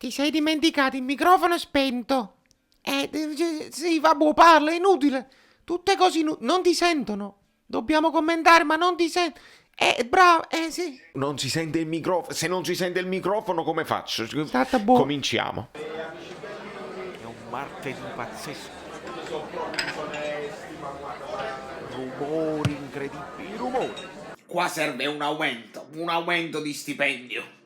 Ti sei dimenticato, il microfono è spento. Sì, vabbè, parla, è inutile. Tutte cose inutili. Non ti sentono. Dobbiamo commentare, ma non ti sentono. Bravo, sì. Non si sente il microfono. Se non si sente il microfono, come faccio? State buono. Cominciamo. È un martedì pazzesco. Rumori incredibili, rumori. Qua serve un aumento di stipendio.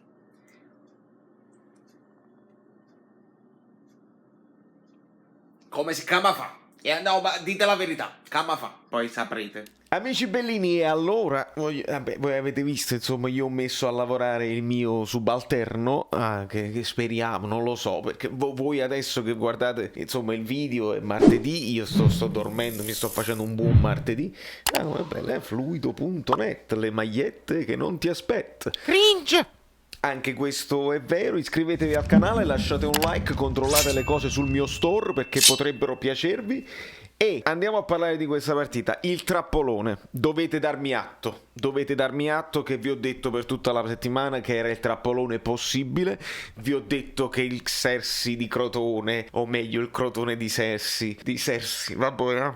Come si chiama fa? No, ma dite la verità, chiama fa, poi saprete. Amici bellini, e allora, voi avete visto, insomma, io ho messo a lavorare il mio subalterno, che speriamo, non lo so, perché voi adesso che guardate, insomma, il video è martedì, io sto dormendo, mi sto facendo un buon martedì. Come bella, fluido.net, le magliette che non ti aspetta. Cringe! Anche questo è vero, iscrivetevi al canale, lasciate un like, controllate le cose sul mio store perché potrebbero piacervi. E andiamo a parlare di questa partita, il trappolone. Dovete darmi atto che vi ho detto per tutta la settimana che era il trappolone possibile. Vi ho detto che il Sersi di Crotone, o meglio il Crotone di Sersi, vabbè.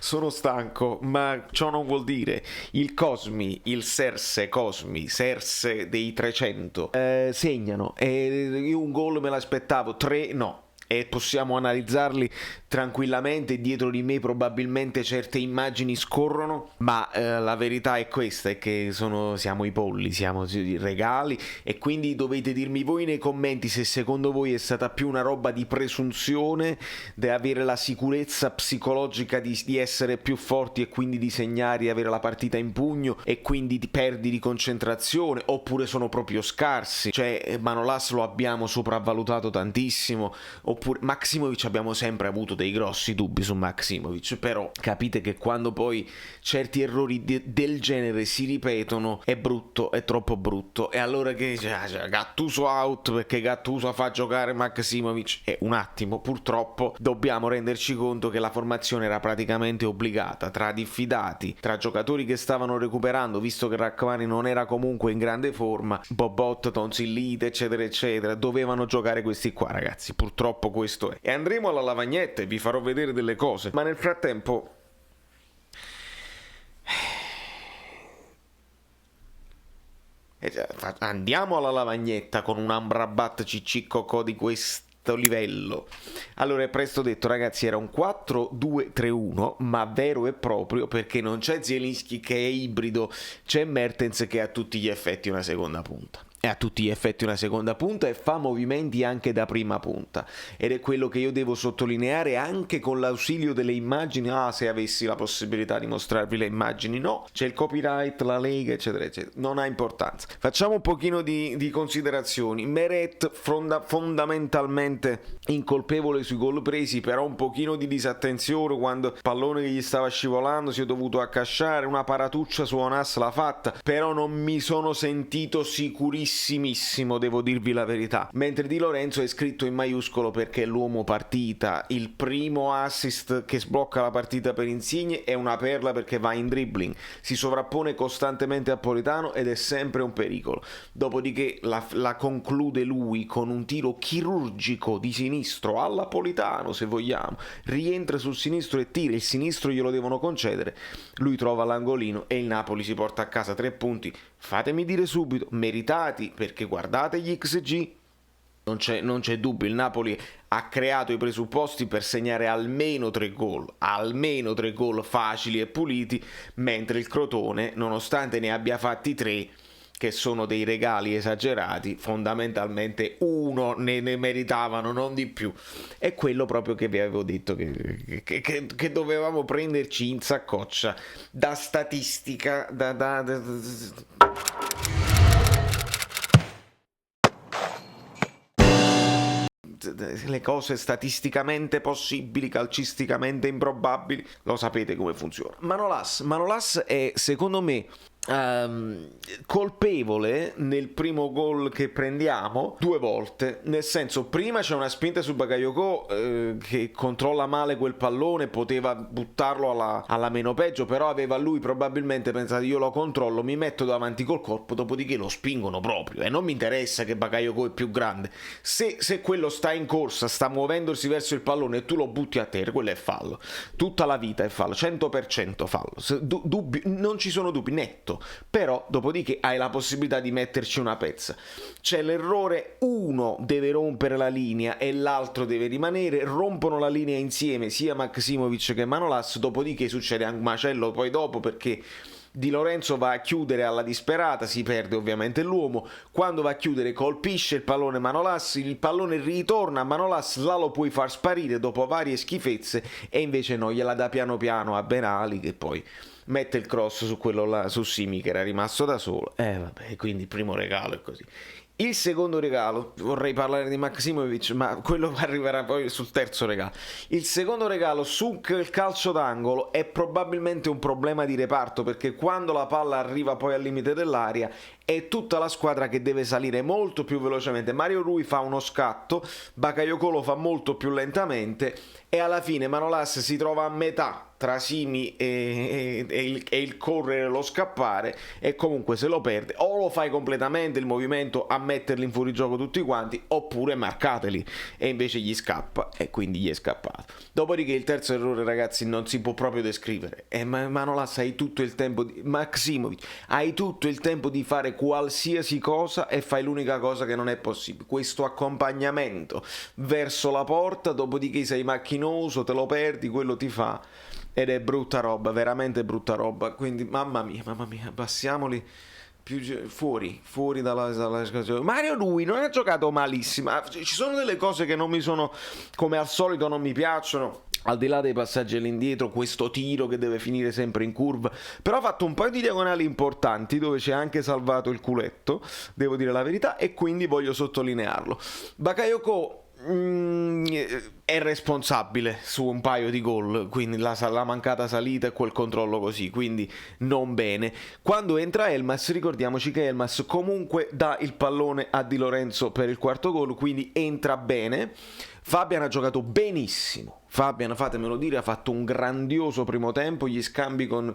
Sono stanco, ma ciò non vuol dire il Cosmi, il Serse dei 300 segnano, e io un gol me l'aspettavo, 3 no. E possiamo analizzarli tranquillamente. Dietro di me probabilmente certe immagini scorrono, ma la verità è questa, è che siamo i polli, siamo i regali, e quindi dovete dirmi voi nei commenti se secondo voi è stata più una roba di presunzione, di avere la sicurezza psicologica di essere più forti e quindi di segnare, avere la partita in pugno e quindi ti perdi di concentrazione, oppure sono proprio scarsi. Cioè Manolas lo abbiamo sopravvalutato tantissimo, oppure Maksimovic, abbiamo sempre avuto dei grossi dubbi su Maksimovic, però capite che quando poi certi errori del genere si ripetono è brutto, è troppo brutto. E allora che Gattuso out perché Gattuso fa giocare Maksimovic, e un attimo, purtroppo dobbiamo renderci conto che la formazione era praticamente obbligata, tra diffidati, tra giocatori che stavano recuperando, visto che Rachmani non era comunque in grande forma, Bobot, Tonsillite eccetera eccetera, dovevano giocare questi qua, ragazzi, purtroppo questo è. E andremo alla lavagnetta e vi farò vedere delle cose, ma nel frattempo andiamo alla lavagnetta con un Amrabat CC Cocò di questo livello. Allora, è presto detto, ragazzi, era un 4-2-3-1, ma vero e proprio, perché non c'è Zielinski che è ibrido, c'è Mertens che è a tutti gli effetti una seconda punta. È a tutti gli effetti una seconda punta e fa movimenti anche da prima punta, ed è quello che io devo sottolineare anche con l'ausilio delle immagini. Se avessi la possibilità di mostrarvi le immagini, no, c'è il copyright, la Lega eccetera eccetera, non ha importanza. Facciamo un pochino di considerazioni. Meret fondamentalmente incolpevole sui gol presi, però un pochino di disattenzione quando pallone che gli stava scivolando si è dovuto accasciare, una paratuccia su Onas l'ha fatta, però non mi sono sentito sicurissimo, devo dirvi la verità. Mentre Di Lorenzo è scritto in maiuscolo perché è l'uomo partita. Il primo assist che sblocca la partita per Insigne è una perla perché va in dribbling, si sovrappone costantemente a Politano ed è sempre un pericolo. Dopodiché la conclude lui con un tiro chirurgico di sinistro alla Politano, se vogliamo, rientra sul sinistro e tira, il sinistro glielo devono concedere, lui trova l'angolino e il Napoli si porta a casa 3 punti, fatemi dire subito, meritati, perché guardate gli XG, non c'è dubbio, il Napoli ha creato i presupposti per segnare almeno 3 gol facili e puliti, mentre il Crotone, nonostante ne abbia fatti 3 che sono dei regali esagerati, fondamentalmente uno ne meritavano, non di più. È quello proprio che vi avevo detto che dovevamo prenderci in saccoccia da statistica, le cose statisticamente possibili, calcisticamente improbabili, lo sapete come funziona. Manolas è, secondo me, colpevole nel primo gol che prendiamo 2 volte, nel senso, prima c'è una spinta su Bakayoko che controlla male quel pallone, poteva buttarlo alla meno peggio, però aveva lui probabilmente pensato io lo controllo, mi metto davanti col corpo, dopodiché lo spingono proprio e non mi interessa che Bakayoko è più grande, se quello sta in corsa, sta muovendosi verso il pallone e tu lo butti a terra, quello è fallo, tutta la vita è fallo, 100% fallo, non ci sono dubbi, netto. Però dopodiché hai la possibilità di metterci una pezza, c'è l'errore, uno deve rompere la linea e l'altro deve rimanere, rompono la linea insieme sia Maksimovic che Manolas, dopodiché succede un macello poi dopo perché Di Lorenzo va a chiudere alla disperata, si perde ovviamente l'uomo, quando va a chiudere colpisce il pallone Manolas, il pallone ritorna a Manolas, là lo puoi far sparire dopo varie schifezze e invece no, gliela dà piano piano a Benali che poi mette il cross su quello là, su Simi che era rimasto da solo, vabbè, quindi il primo regalo è così. Il secondo regalo, vorrei parlare di Maksimovic, ma quello arriverà poi sul terzo regalo. Il secondo regalo sul calcio d'angolo è probabilmente un problema di reparto, perché quando la palla arriva poi al limite dell'area è tutta la squadra che deve salire molto più velocemente. Mario Rui fa uno scatto, Bakayoko lo fa molto più lentamente e alla fine Manolas si trova a metà tra Simi e il correre e lo scappare e comunque se lo perde, o lo fai completamente il movimento a metterli in fuorigioco tutti quanti oppure marcateli e invece gli scappa e quindi gli è scappato. Dopodiché il terzo errore, ragazzi, non si può proprio descrivere, Manolas hai tutto il tempo Maksimovic hai tutto il tempo di fare qualsiasi cosa e fai l'unica cosa che non è possibile, questo accompagnamento verso la porta, dopodiché sei macchinoso, te lo perdi, quello ti fa ed è brutta roba, veramente brutta roba, quindi mamma mia, passiamoli più fuori dalla situazione. Mario Rui non ha giocato malissimo, ci sono delle cose che non mi sono, come al solito non mi piacciono, al di là dei passaggi all'indietro, questo tiro che deve finire sempre in curva, però ha fatto un paio di diagonali importanti dove c'è anche salvato il culetto, devo dire la verità, e quindi voglio sottolinearlo. Bakayoko è responsabile su un paio di gol, quindi la mancata salita e quel controllo così, quindi non bene. Quando entra Elmas, ricordiamoci che Elmas comunque dà il pallone a Di Lorenzo per il quarto gol, quindi entra bene. Fabian ha giocato benissimo, Fabian, fatemelo dire, ha fatto un grandioso primo tempo, gli scambi con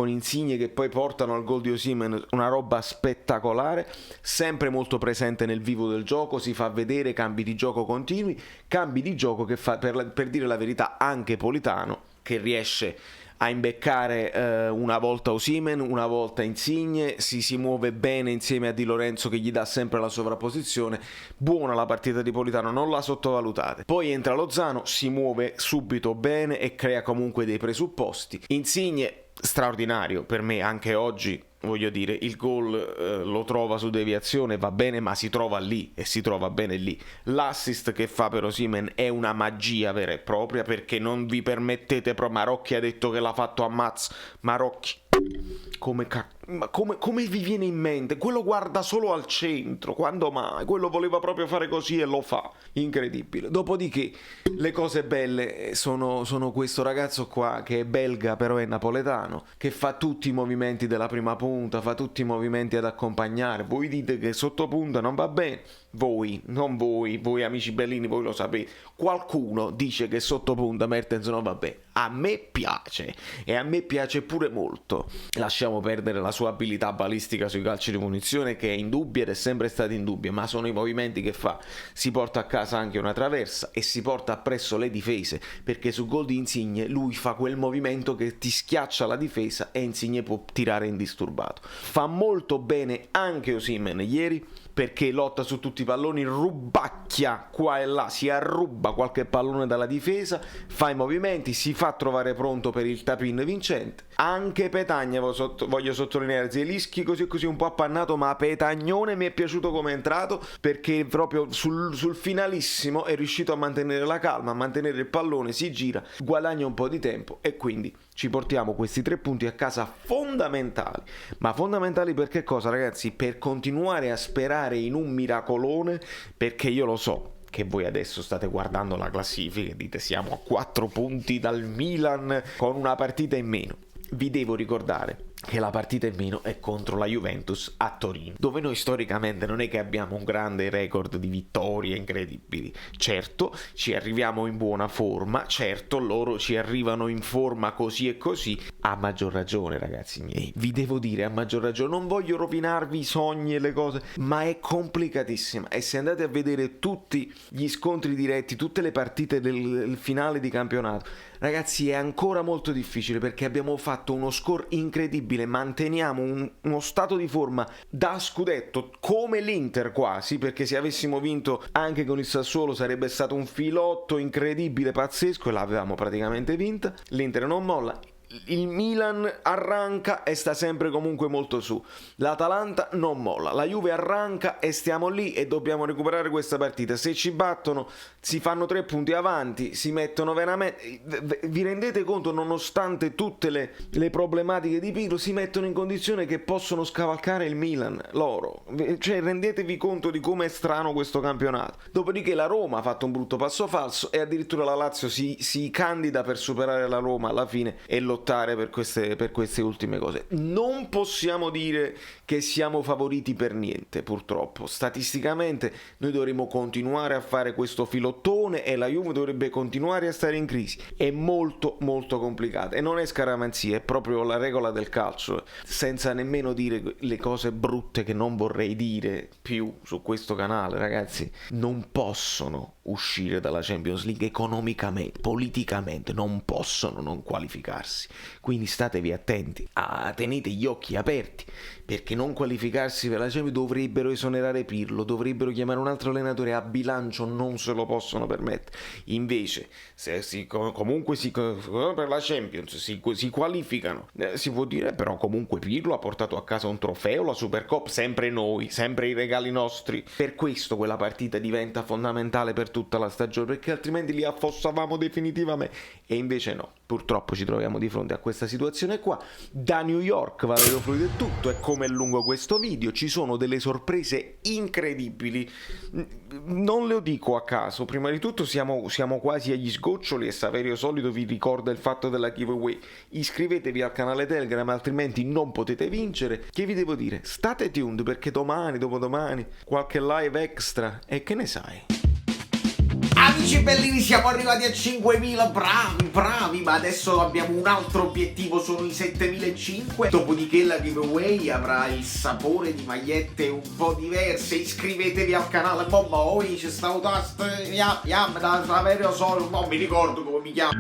Insigne che poi portano al gol di Osimhen, una roba spettacolare, sempre molto presente nel vivo del gioco, si fa vedere, cambi di gioco continui, cambi di gioco che fa, per dire la verità, anche Politano, che riesce a imbeccare una volta Osimhen, una volta Insigne, si muove bene insieme a Di Lorenzo che gli dà sempre la sovrapposizione. Buona la partita di Politano, non la sottovalutate. Poi entra Lozano, si muove subito bene e crea comunque dei presupposti. Insigne straordinario per me anche oggi, voglio dire, il gol lo trova su deviazione, va bene, ma si trova lì e si trova bene lì. L'assist che fa per Osimhen è una magia vera e propria, perché non vi permettete Marocchi ha detto che l'ha fatto a Maz, Marocchi come vi viene in mente? Quello guarda solo al centro, quando mai? Quello voleva proprio fare così e lo fa, incredibile. Dopodiché le cose belle sono questo ragazzo qua che è belga però è napoletano, che fa tutti i movimenti della prima punta, fa tutti i movimenti ad accompagnare. Voi dite che sotto punta non va bene, non voi amici bellini, voi lo sapete. Qualcuno dice che sotto punta Mertens non va bene, a me piace e a me piace pure molto. Lasciamo perdere la sua abilità balistica sui calci di punizione, che è indubbia ed è sempre stata indubbia, ma sono i movimenti che fa. Si porta a casa anche una traversa e si porta appresso le difese, perché su gol di Insigne lui fa quel movimento che ti schiaccia la difesa e Insigne può tirare indisturbato. Fa molto bene anche Osimhen ieri, perché lotta su tutti i palloni, rubacchia qua e là, si arruba qualche pallone dalla difesa, fa i movimenti, si fa trovare pronto per il tap-in vincente. Anche Petagna, voglio sottolineare, Zielinski così un po' appannato, ma Petagnone mi è piaciuto come è entrato, perché proprio sul finalissimo è riuscito a mantenere la calma, a mantenere il pallone, si gira, guadagna un po' di tempo e quindi ci portiamo questi 3 punti a casa fondamentali. Ma fondamentali per che cosa, ragazzi? Per continuare a sperare in un miracolone, perché io lo so che voi adesso state guardando la classifica e dite siamo a 4 punti dal Milan con una partita in meno. Vi devo ricordare che la partita in meno è contro la Juventus a Torino, dove noi storicamente non è che abbiamo un grande record di vittorie incredibili. Certo, ci arriviamo in buona forma, certo, loro ci arrivano in forma così e così. A maggior ragione, ragazzi miei, vi devo dire, a maggior ragione, non voglio rovinarvi i sogni e le cose, ma è complicatissima, e se andate a vedere tutti gli scontri diretti, tutte le partite del finale di campionato, ragazzi, è ancora molto difficile, perché abbiamo fatto uno score incredibile, manteniamo uno stato di forma da scudetto come l'Inter quasi, perché se avessimo vinto anche con il Sassuolo sarebbe stato un filotto incredibile, pazzesco, e l'avevamo praticamente vinta. L'Inter non molla, il Milan arranca e sta sempre comunque molto su, l'Atalanta non molla, la Juve arranca e stiamo lì e dobbiamo recuperare questa partita. Se ci battono si fanno 3 punti avanti, si mettono veramente, vi rendete conto, nonostante tutte le problematiche di Pirlo, si mettono in condizione che possono scavalcare il Milan loro, cioè rendetevi conto di come è strano questo campionato. Dopodiché la Roma ha fatto un brutto passo falso e addirittura la Lazio si candida per superare la Roma alla fine e lottare per queste ultime cose. Non possiamo dire che siamo favoriti per niente, purtroppo. Statisticamente noi dovremo continuare a fare questo filottone e la Juve dovrebbe continuare a stare in crisi. È molto molto complicata e non è scaramanzia, è proprio la regola del calcio, senza nemmeno dire le cose brutte che non vorrei dire più su questo canale. Ragazzi, non possono uscire dalla Champions League economicamente, politicamente, non possono non qualificarsi. Quindi statevi attenti, tenete gli occhi aperti, perché non qualificarsi per la Champions dovrebbero esonerare Pirlo, dovrebbero chiamare un altro allenatore, a bilancio non se lo possono permettere. Invece se comunque per la Champions si qualificano, si può dire, però comunque Pirlo ha portato a casa un trofeo, la Supercoppa, sempre noi, sempre i regali nostri. Per questo quella partita diventa fondamentale per tutta la stagione, perché altrimenti li affossavamo definitivamente, e invece no, purtroppo ci troviamo di fronte a questa situazione qua. Da New York, Valerio Fluido è tutto, e come è lungo questo video ci sono delle sorprese incredibili, non le dico a caso. Prima di tutto siamo quasi agli sgoccioli e Saverio Solito vi ricorda il fatto della giveaway. Iscrivetevi al canale Telegram, altrimenti non potete vincere. Che vi devo dire? State tuned, perché domani, dopodomani, qualche live extra, e che ne sai? Amici bellini, siamo arrivati a 5.000, bravi, ma adesso abbiamo un altro obiettivo, sono i 7.500. Dopodiché la giveaway avrà il sapore di magliette un po' diverse. Iscrivetevi al canale, c'è stato da Saverio Solito, non mi ricordo come mi chiamo.